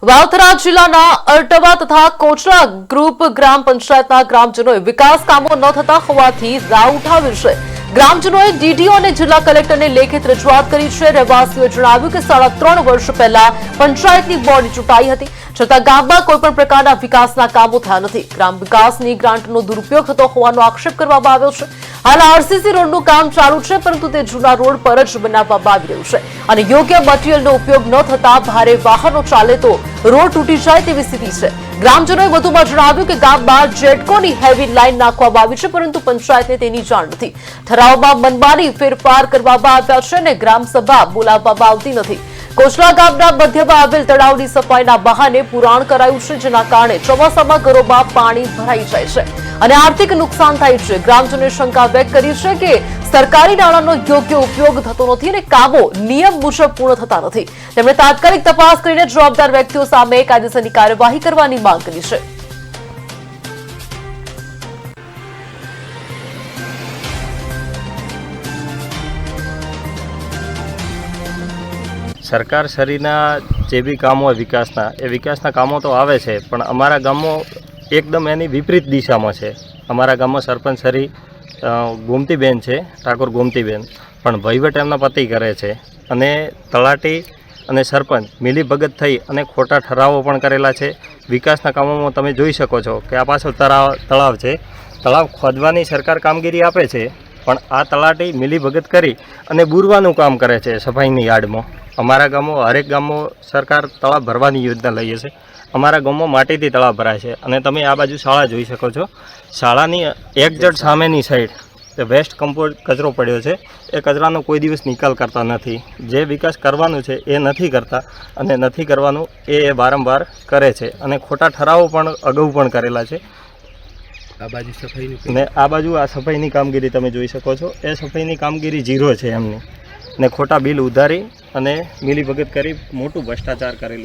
વાવથરા જિલ્લાના અરટવા તથા કોચરા ગ્રુપ ગ્રામ પંચાયતના ગ્રામજનોએ વિકાસ કામો ન થતા હોવાથી રાવ ઉઠાવ્યો છે। ગ્રામજનોએ ડીડીઓ અને જિલ્લા કલેક્ટરને લેખિત રજૂઆત કરી છે। રહેવાસીઓએ જણાવ્યું કે 3.5 વર્ષ પહેલા પંચાયતની બોર્ડ ચૂંટાઈ હતી, છતાં ગામમાં કોઈપણ પ્રકારના વિકાસના કામો થયા નથી। ગ્રામ વિકાસની ગ્રાન્ટનો દુરુપયોગ થતો હોવાનો આક્ષેપ કરવામાં આવ્યો છે। હાલ આરસીસી રોડનું કામ ચાલુ છે, પરંતુ તે જૂના રોડ પર જ બનાવવામાં આવી રહ્યું છે અને યોગ્ય મટીરીયલનો ઉપયોગ ન થતા ભારે વાહનો ચાલે તો રોડ તૂટી જાય તેવી સ્થિતિ છે। ગ્રામજનોએ વધુમાં જણાવ્યું કે ગામમાં જેટકોની હેવી લાઇન નાખવામાં આવી છે, પરંતુ પંચાયતને તેની જાણ નથી। ઠરાવમાં મનમાની ફેરફાર કરવામાં આવ્યા છે અને ગ્રામસભા બોલાવવામાં આવતી નથી। કોચરા ગામના મધ્યમાં આવેલ તળાવની સફાઈના બહાને પુરાણ કરાયું છે, જેના કારણે ચોમાસામાં ઘરોમાં પાણી ભરાઈ જાય છે અને આર્થિક નુકસાન થાય છે। ગ્રામજનોએ શંકા વ્યક્ત કરી છે કે સરકારી નાણાંનો યોગ્ય ઉપયોગ થતો નથી અને કામો નિયમ મુજબ પૂર્ણ થતા નથી। તેમણે તાત્કાલિક તપાસ કરીને જવાબદાર વ્યક્તિઓ સામે કાયદેસરની કાર્યવાહી કરવાની માંગ કરી છે। સરકાર શ્રીના જે બી કામો હોય વિકાસના કામો તો આવે છે, પણ અમારા ગામમાં એકદમ એની વિપરીત દિશામાં છે। અમારા ગામમાં સરપંચ શ્રી ગોમતીબેન છે, ઠાકોર ગોમતીબેન, પણ વહીવટ એમના પતિ કરે છે અને તલાટી અને સરપંચ મિલીભગત થઈ અને ખોટા ઠરાવો પણ કરેલા છે। વિકાસના કામોમાં તમે જોઈ શકો છો કે આ પાછળ તળાવ છે, તળાવ ખોદવાની સરકાર કામગીરી આપે છે, પણ આ તલાટી મિલીભગત કરી અને બુરવાનું કામ કરે છે સફાઈની યાર્ડમાં। અમારા ગામમાં હરેક ગામમાં સરકાર તળાવ ભરવાની યોજના લઈએ છે। અમારા ગામમાં માટીથી તળાવ ભરાય છે અને તમે આ બાજુ શાળા જોઈ શકો છો। શાળાની એક્ઝેક્ટ સામેની સાઈડ વેસ્ટ કમ્પોઝ કચરો પડ્યો છે, એ કચરાનો કોઈ દિવસ નિકાલ કરતા નથી। જે વિકાસ કરવાનું છે એ નથી કરતા અને નથી કરવાનું એ વારંવાર કરે છે અને ખોટા ઠરાવો પણ અગાઉ પણ કરેલા છે। આ બાજુ આ સફાઈની કામગીરી તમે જોઈ શકો છો, એ સફાઈની કામગીરી ઝીરો છે એમની, ને ખોટા બિલ ઉધારી અને મિલીભગત કરી મોટું ભ્રષ્ટાચાર કરેલું।